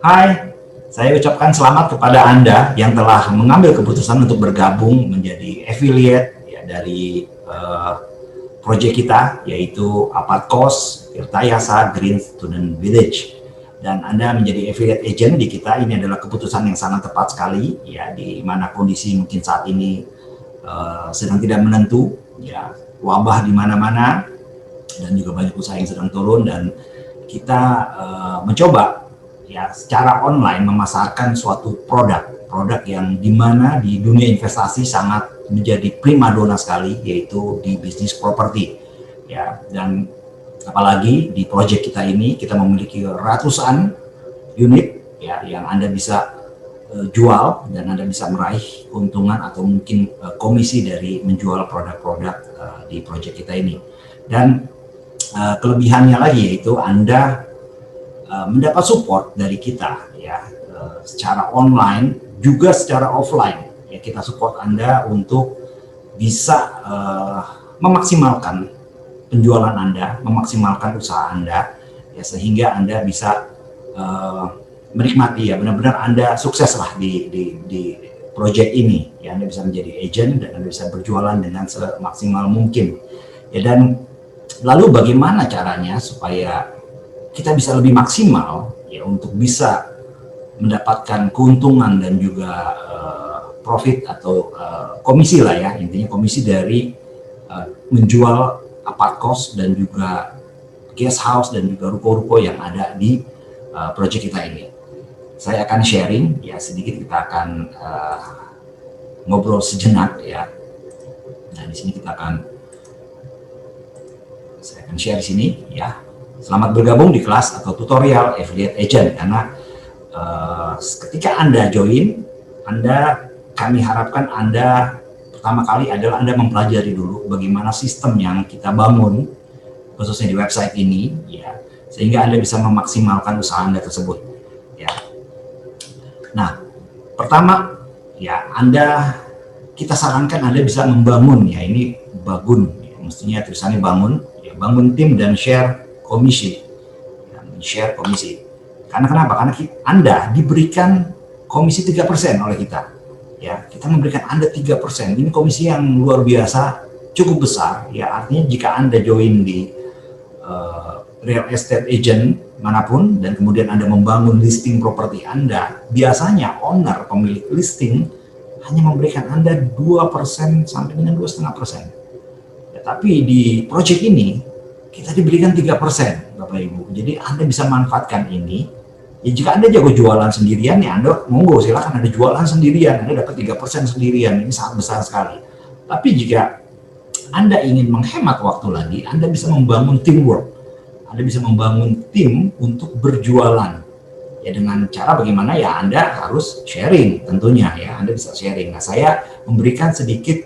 Hai, saya ucapkan selamat kepada Anda yang telah mengambil keputusan untuk bergabung menjadi affiliate ya, dari proyek kita, yaitu Apartcos Tirtayasa Green Student Village. Dan Anda menjadi affiliate agent di kita. Ini adalah keputusan yang sangat tepat sekali, ya, di mana kondisi mungkin saat ini sedang tidak menentu, ya, wabah di mana-mana dan juga banyak usaha yang sedang turun, dan kita mencoba ya secara online memasarkan suatu produk yang dimana di dunia investasi sangat menjadi primadona sekali, yaitu di bisnis properti, ya. Dan apalagi di proyek kita ini kita memiliki ratusan unit, ya, yang Anda bisa jual dan Anda bisa meraih keuntungan atau mungkin komisi dari menjual produk-produk di proyek kita ini. Dan kelebihannya lagi yaitu Anda mendapat support dari kita, ya, secara online juga secara offline, ya. Kita support Anda untuk bisa memaksimalkan penjualan Anda, memaksimalkan usaha Anda, ya, sehingga Anda bisa menikmati, ya, benar-benar Anda sukses lah di proyek ini, ya. Anda bisa menjadi agent dan Anda bisa berjualan dengan semaksimal mungkin, ya. Dan lalu bagaimana caranya supaya kita bisa lebih maksimal, ya, untuk bisa mendapatkan keuntungan dan juga profit atau komisi lah, ya, intinya komisi dari menjual Apartcos dan juga guest house dan juga ruko-ruko yang ada di proyek kita ini. Saya akan sharing, ya, sedikit, kita akan ngobrol sejenak, ya. Nah, di sini saya akan share di sini, ya. Selamat bergabung di kelas atau tutorial affiliate agent, karena ketika Anda join, kami harapkan Anda pertama kali adalah Anda mempelajari dulu bagaimana sistem yang kita bangun khususnya di website ini, ya, sehingga Anda bisa memaksimalkan usaha Anda tersebut, ya. Nah, pertama, ya, kita sarankan Anda bisa membangun, ya, ini bangun, ya, mestinya tulisannya bangun, ya, bangun tim dan share komisi, ya, share komisi. Karena kenapa? Karena Anda diberikan komisi 3% oleh kita, ya. Kita memberikan Anda 3%. Ini komisi yang luar biasa, cukup besar, ya. Artinya jika Anda join di real estate agent manapun dan kemudian Anda membangun listing properti Anda, biasanya owner pemilik listing hanya memberikan Anda 2% sampai dengan 2,5%. Ya, tapi di proyek ini kita diberikan 3%, Bapak Ibu. Jadi Anda bisa manfaatkan ini. Ya, jika Anda jago jualan sendirian, ya, Anda monggo silakan Anda jualan sendirian, Anda dapat 3% sendirian, ini sangat besar sekali. Tapi jika Anda ingin menghemat waktu lagi, Anda bisa membangun teamwork. Anda bisa membangun tim untuk berjualan. Ya, dengan cara bagaimana, ya, Anda harus sharing tentunya, ya. Anda bisa sharing. Nah, saya memberikan sedikit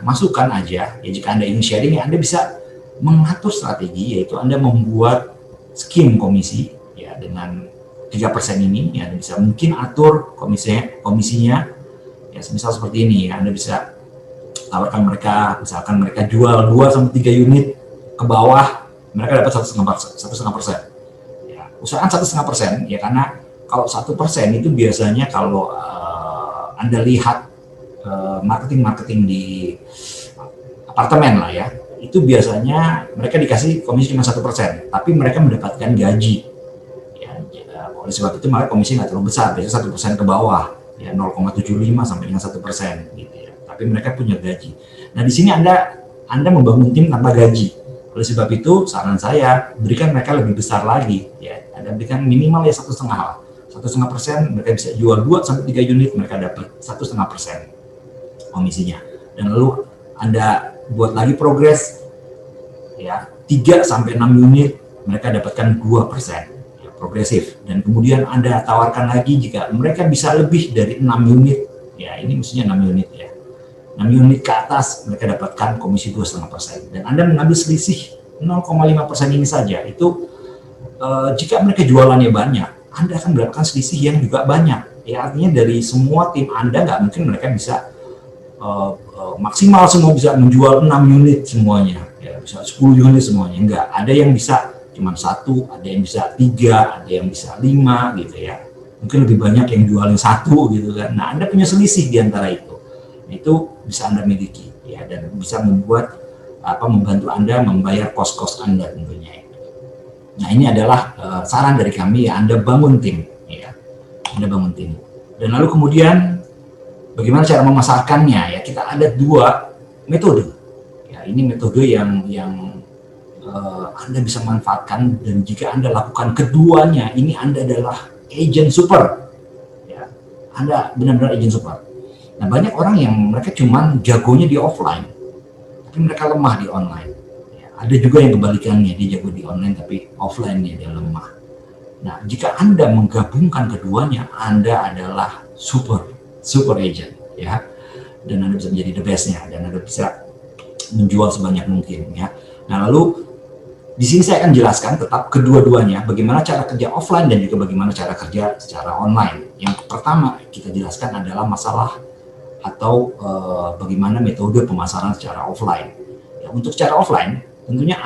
masukan aja. Ya, jika Anda ingin sharing, ya, Anda bisa mengatur strategi, yaitu Anda membuat skim komisi, ya, dengan 3% ini, ya. Anda bisa mungkin atur komisinya, ya, misal seperti ini, ya. Anda bisa tawarkan mereka, misalkan mereka jual 2-3 unit ke bawah, mereka dapat 1,5%. Ya, usahakan 1,5%, ya, karena kalau 1% itu biasanya kalau Anda lihat marketing di apartemen lah, ya, itu biasanya mereka dikasih komisi cuma 1%, tapi mereka mendapatkan gaji, ya. Oleh sebab itu maka komisi nggak terlalu besar, biasanya 1% ke bawah, ya, 0,75 sampai dengan 1%, gitu, ya. Tapi mereka punya gaji. Nah, di sini Anda membangun tim tanpa gaji. Oleh sebab itu saran saya, berikan mereka lebih besar lagi, ya. Anda berikan minimal, ya, 1,5%, mereka bisa jual 2-3 unit, mereka dapat 1,5% komisinya. Dan lalu Anda buat lagi progres, ya, 3-6 unit, mereka dapatkan 2%, ya, progresif. Dan kemudian Anda tawarkan lagi jika mereka bisa lebih dari 6 unit, ya, ini mestinya 6 unit, ya, 6 unit ke atas, mereka dapatkan komisi 2,5%. Dan Anda mengambil selisih 0,5% ini saja. Itu jika mereka jualannya banyak, Anda akan mendapatkan selisih yang juga banyak, ya. Artinya dari semua tim Anda nggak mungkin mereka bisa maksimal semua bisa menjual 6 unit semuanya, ya, bisa 10 unit semuanya, enggak. Ada yang bisa cuma 1, ada yang bisa 3, ada yang bisa 5 gitu ya. Mungkin lebih banyak yang jualin 1 gitu kan. Nah, Anda punya selisih di antara itu. Nah, itu bisa Anda miliki ya, dan bisa membantu Anda membayar kos-kos Anda tentunya. Nah, ini adalah saran dari kami ya, Anda bangun tim ya. Anda bangun tim. Dan lalu kemudian bagaimana cara memasarkannya ya? Kita ada 2 metode. Ya, ini metode yang Anda bisa manfaatkan, dan jika Anda lakukan keduanya, ini Anda adalah agent super. Ya, Anda benar-benar agent super. Nah, banyak orang yang mereka cuman jagonya di offline, tapi mereka lemah di online. Ya, ada juga yang kebalikannya, dia jago di online tapi offline-nya dia lemah. Nah, jika Anda menggabungkan keduanya, Anda adalah super agent ya, dan Anda bisa menjadi the best-nya, dan Anda bisa menjual sebanyak mungkin ya. Nah, lalu di sini saya akan jelaskan tetap kedua-duanya, bagaimana cara kerja offline dan juga bagaimana cara kerja secara online. Yang pertama kita jelaskan adalah masalah atau bagaimana metode pemasaran secara offline. Ya, untuk secara offline, tentunya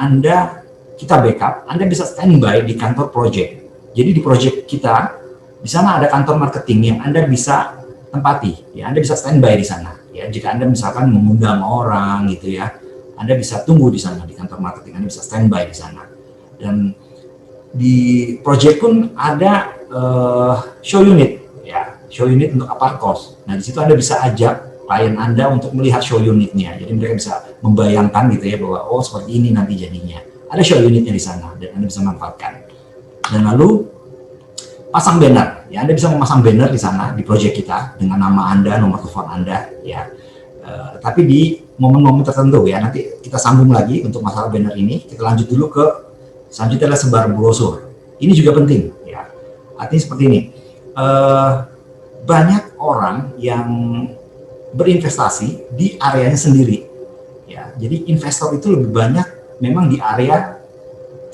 kita backup, Anda bisa standby di kantor project. Jadi di project kita, di sana ada kantor marketing yang Anda bisa tempati. Ya, Anda bisa standby di sana. Ya, jika Anda misalkan mengundang orang gitu ya, Anda bisa tunggu di sana di kantor marketing, Anda bisa standby di sana. Dan di project pun ada show unit, ya, show unit untuk Apartcos. Nah, di situ Anda bisa ajak klien Anda untuk melihat show unitnya. Jadi mereka bisa membayangkan gitu ya, bahwa oh seperti ini nanti jadinya. Ada show unitnya di sana dan Anda bisa manfaatkan. Dan lalu pasang banner, ya, Anda bisa memasang banner di sana di project kita dengan nama Anda, nomor telepon Anda, ya. Tapi di momen-momen tertentu ya, nanti kita sambung lagi untuk masalah banner ini. Kita lanjut dulu ke selanjutnya adalah sebar brosur. Ini juga penting ya. Artinya seperti ini, banyak orang yang berinvestasi di areanya sendiri ya. Jadi investor itu lebih banyak memang di area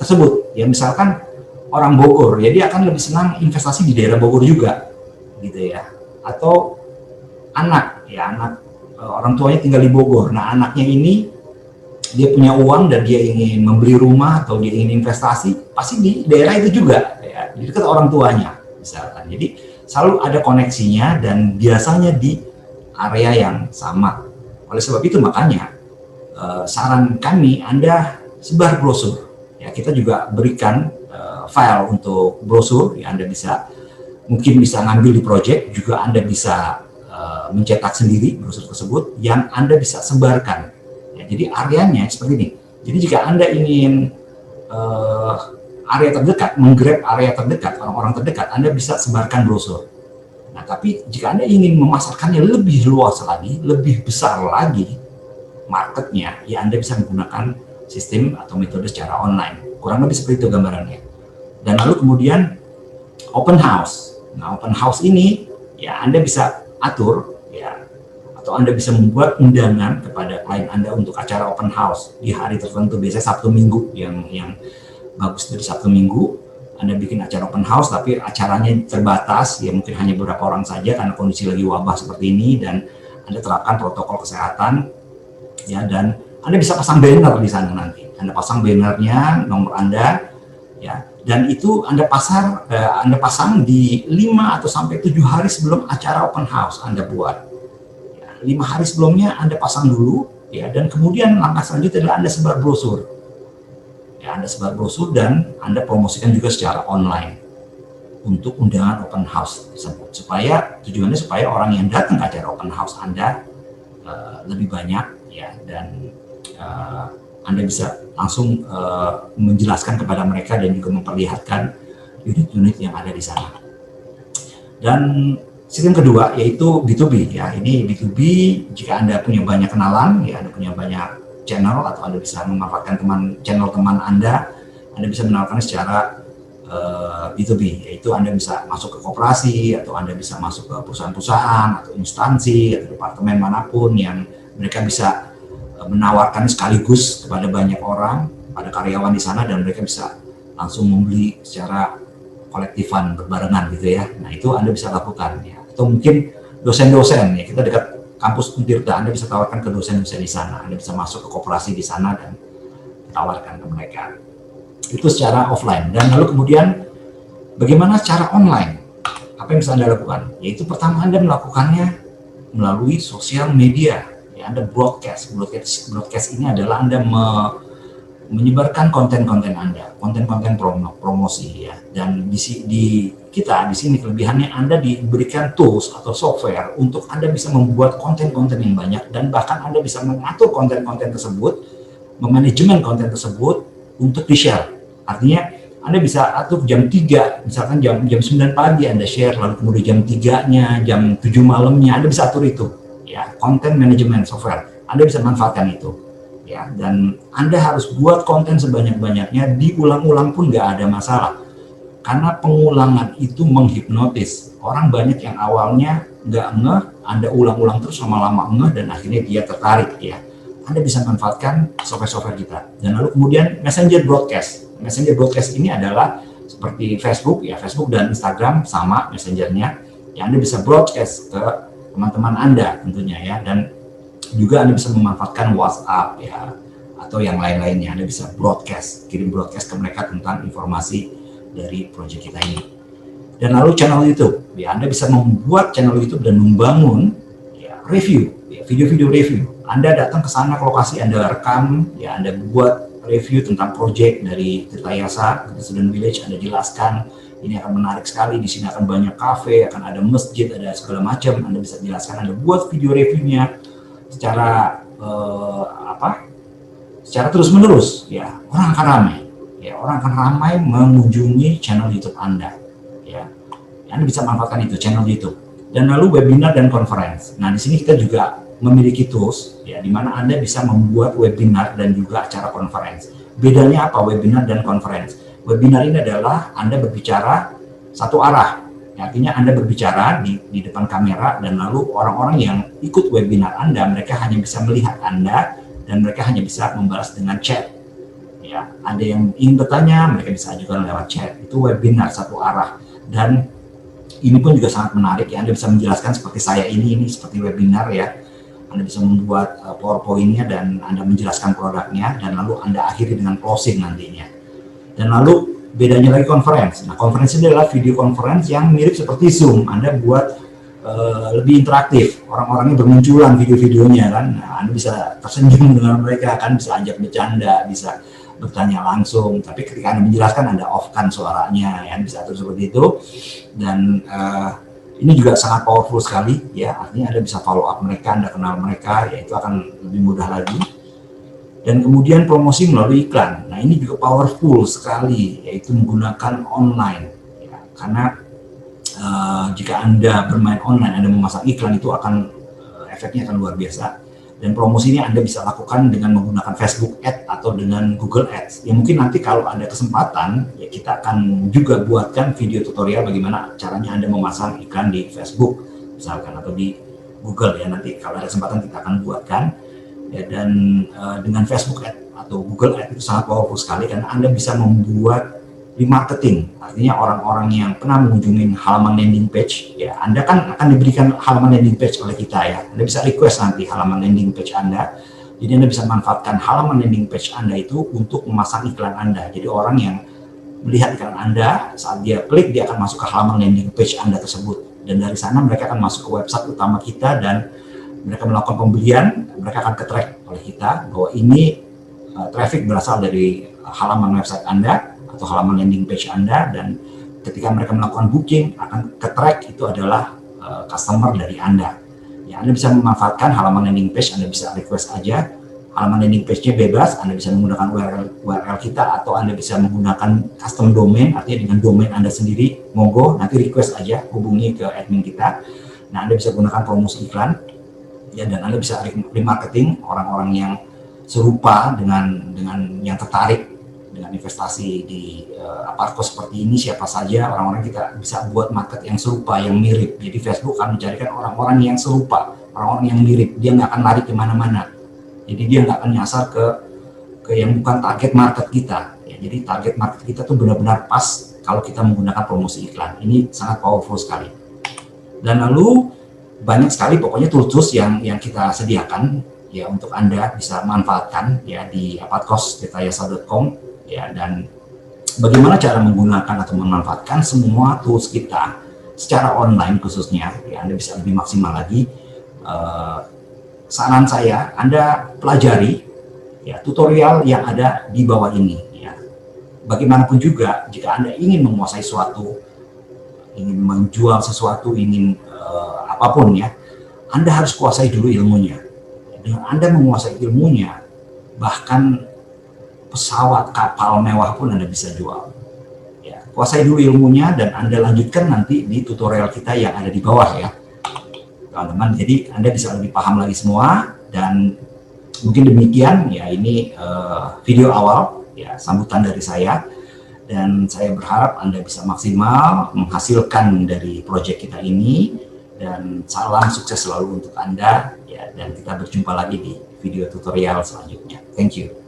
tersebut ya. Misalkan orang Bogor, ya dia akan lebih senang investasi di daerah Bogor juga gitu ya. Atau anak orang tuanya tinggal di Bogor. Nah, anaknya ini dia punya uang dan dia ingin membeli rumah atau dia ingin investasi, pasti di daerah itu juga ya, di dekat orang tuanya misalkan. Jadi selalu ada koneksinya dan biasanya di area yang sama. Oleh sebab itu makanya saran kami Anda sebar brosur. Ya, kita juga berikan file untuk brosur ya, Anda mungkin bisa ngambil di project, juga Anda bisa mencetak sendiri brosur tersebut yang Anda bisa sebarkan. Ya, jadi areanya seperti ini. Jadi jika Anda ingin area terdekat, menggrab area terdekat, orang-orang terdekat, Anda bisa sebarkan brosur. Nah, tapi jika Anda ingin memasarkannya lebih luas lagi, lebih besar lagi marketnya, ya Anda bisa menggunakan sistem atau metode secara online. Kurang lebih seperti itu gambarannya. Dan lalu kemudian open house. Nah, open house ini ya Anda bisa atur ya, atau Anda bisa membuat undangan kepada klien Anda untuk acara open house di hari tertentu, biasanya Sabtu Minggu, yang bagus dari Sabtu Minggu Anda bikin acara open house, tapi acaranya terbatas ya, mungkin hanya beberapa orang saja karena kondisi lagi wabah seperti ini, dan Anda terapkan protokol kesehatan ya. Dan Anda bisa pasang banner di sana nanti. Anda pasang bannernya, nomor Anda ya, dan itu Anda pasang di 5 atau sampai 7 hari sebelum acara open house Anda buat. Ya, 5 hari sebelumnya Anda pasang dulu ya, dan kemudian langkah selanjutnya adalah Anda sebar brosur. Ya, Anda sebar brosur dan Anda promosikan juga secara online untuk undangan open house tersebut, tujuannya supaya orang yang datang ke acara open house Anda lebih banyak ya, dan Anda bisa langsung menjelaskan kepada mereka dan juga memperlihatkan unit-unit yang ada di sana. Dan sistem kedua yaitu B2B ya. Ini B2B, jika Anda punya banyak kenalan ya, Anda punya banyak channel, atau Anda bisa memanfaatkan channel teman Anda bisa menawarkan secara B2B, yaitu Anda bisa masuk ke koperasi, atau Anda bisa masuk ke perusahaan-perusahaan atau instansi atau departemen manapun yang mereka bisa menawarkan sekaligus kepada banyak orang, pada karyawan di sana, dan mereka bisa langsung membeli secara kolektifan berbarengan gitu ya. Nah, itu Anda bisa lakukan ya. Atau mungkin dosen-dosen ya, kita dekat kampus Untirta, Anda bisa tawarkan ke dosen-dosen di sana. Anda bisa masuk ke koperasi di sana dan tawarkan ke mereka. Itu secara offline. Dan lalu kemudian bagaimana secara online? Apa yang bisa Anda lakukan? Yaitu pertama Anda melakukannya melalui sosial media. Ya, Anda broadcast. Broadcast ini adalah Anda menyebarkan konten-konten Anda, konten-konten promosi ya. Dan di kita di sini kelebihannya Anda diberikan tools atau software untuk Anda bisa membuat konten-konten yang banyak, dan bahkan Anda bisa mengatur konten-konten tersebut, memanajemen konten tersebut untuk di-share. Artinya Anda bisa atur jam 3, misalkan jam 9 pagi Anda share, lalu kemudian jam 3-nya, jam 7 malamnya, Anda bisa atur itu. Ya, content management software. Anda bisa manfaatkan itu. Ya, dan Anda harus buat konten sebanyak-banyaknya, diulang-ulang pun nggak ada masalah. Karena pengulangan itu menghipnotis. Orang banyak yang awalnya nggak ngeh, Anda ulang-ulang terus lama-lama ngeh, dan akhirnya dia tertarik ya. Anda bisa manfaatkan software-software kita. Dan lalu kemudian Messenger Broadcast. Messenger Broadcast ini adalah seperti Facebook ya, Facebook dan Instagram sama messengernya. Ya, Anda bisa broadcast ke teman-teman Anda tentunya ya, dan juga Anda bisa memanfaatkan WhatsApp ya, atau yang lain-lainnya. Anda bisa broadcast, kirim broadcast ke mereka tentang informasi dari proyek kita ini. Dan lalu channel YouTube, ya Anda bisa membuat channel YouTube dan membangun ya, review, ya, video-video review. Anda datang ke sana ke lokasi, Anda rekam, ya Anda buat review tentang proyek dari Tirta Yasa, Student Village. Anda jelaskan ini akan menarik sekali, di sini akan banyak kafe, akan ada masjid, ada segala macam. Anda bisa jelaskan, Anda buat video reviewnya secara secara terus-menerus ya. Orang akan ramai ya, orang akan ramai mengunjungi channel YouTube Anda ya. Anda bisa manfaatkan itu channel YouTube. Dan lalu webinar dan conference. Nah, di sini kita juga memiliki tools ya, di mana Anda bisa membuat webinar dan juga acara conference. Bedanya apa webinar dan conference? Webinar ini adalah Anda berbicara satu arah. Artinya Anda berbicara di depan kamera, dan lalu orang-orang yang ikut webinar Anda, mereka hanya bisa melihat Anda, dan mereka hanya bisa membalas dengan chat. Ya, ada yang ingin bertanya, mereka bisa ajukan lewat chat. Itu webinar satu arah. Dan ini pun juga sangat menarik ya, Anda bisa menjelaskan seperti saya ini seperti webinar ya. Anda bisa membuat PowerPoint-nya dan Anda menjelaskan produknya, dan lalu Anda akhiri dengan closing nantinya. Dan lalu bedanya lagi conference. Nah, conference ini adalah video conference yang mirip seperti Zoom. Anda buat lebih interaktif. Orang-orangnya bermunculan video-videonya kan. Nah, Anda bisa tersenyum dengan mereka kan, bisa ajak bercanda, bisa bertanya langsung. Tapi ketika Anda menjelaskan, Anda off-kan suaranya, ya, Anda bisa atur seperti itu. Dan ini juga sangat powerful sekali ya. Artinya Anda bisa follow up mereka, Anda kenal mereka, ya itu akan lebih mudah lagi. Dan kemudian promosi melalui iklan. Nah, ini juga powerful sekali, yaitu menggunakan online. Ya, karena jika Anda bermain online, Anda memasang iklan, itu akan efeknya akan luar biasa. Dan promosi ini Anda bisa lakukan dengan menggunakan Facebook Ads atau dengan Google Ads. Ya mungkin nanti kalau ada kesempatan, ya kita akan juga buatkan video tutorial bagaimana caranya Anda memasang iklan di Facebook misalkan, atau di Google ya. Nanti kalau ada kesempatan kita akan buatkan. Ya, dan dengan Facebook Ads atau Google Ads itu sangat powerful sekali, karena Anda bisa membuat remarketing. Artinya orang-orang yang pernah mengunjungi halaman landing page, ya Anda kan akan diberikan halaman landing page oleh kita ya. Anda bisa request nanti halaman landing page Anda. Jadi Anda bisa manfaatkan halaman landing page Anda itu untuk memasang iklan Anda. Jadi orang yang melihat iklan Anda, saat dia klik, dia akan masuk ke halaman landing page Anda tersebut. Dan dari sana mereka akan masuk ke website utama kita, dan mereka melakukan pembelian, mereka akan ke-track oleh kita bahwa ini traffic berasal dari halaman website Anda atau halaman landing page Anda, dan ketika mereka melakukan booking akan ke-track itu adalah customer dari Anda. Ya, Anda bisa memanfaatkan halaman landing page, Anda bisa request aja. Halaman landing page-nya bebas, Anda bisa menggunakan URL kita, atau Anda bisa menggunakan custom domain, artinya dengan domain Anda sendiri, monggo nanti request aja, hubungi ke admin kita. Nah, Anda bisa gunakan promosi iklan. Ya, dan Anda bisa remarketing orang-orang yang serupa dengan yang tertarik dengan investasi di Apartkos seperti ini, siapa saja orang-orang kita bisa buat market yang serupa, yang mirip. Jadi Facebook akan mencarikan orang-orang yang serupa, orang-orang yang mirip. Dia nggak akan lari kemana-mana. Jadi dia nggak akan nyasar ke yang bukan target market kita. Ya, jadi target market kita tuh benar-benar pas kalau kita menggunakan promosi iklan. Ini sangat powerful sekali. Dan lalu banyak sekali pokoknya tools yang kita sediakan ya untuk Anda bisa manfaatkan ya di apartkos.tirtayasa.com ya. Dan bagaimana cara menggunakan atau memanfaatkan semua tools kita secara online khususnya, ya Anda bisa lebih maksimal lagi. Saran saya, Anda pelajari ya tutorial yang ada di bawah ini. Ya. Bagaimanapun juga, jika Anda ingin menguasai suatu, ingin menjual sesuatu, ingin apapun ya, Anda harus kuasai dulu ilmunya. Dengan Anda menguasai ilmunya, bahkan pesawat, kapal mewah pun Anda bisa jual. Ya, kuasai dulu ilmunya dan Anda lanjutkan nanti di tutorial kita yang ada di bawah ya, teman-teman. Jadi Anda bisa lebih paham lagi semua, dan mungkin demikian ya, ini video awal ya, sambutan dari saya, dan saya berharap Anda bisa maksimal menghasilkan dari proyek kita ini, dan salam sukses selalu untuk Anda ya, dan kita berjumpa lagi di video tutorial selanjutnya. Thank you.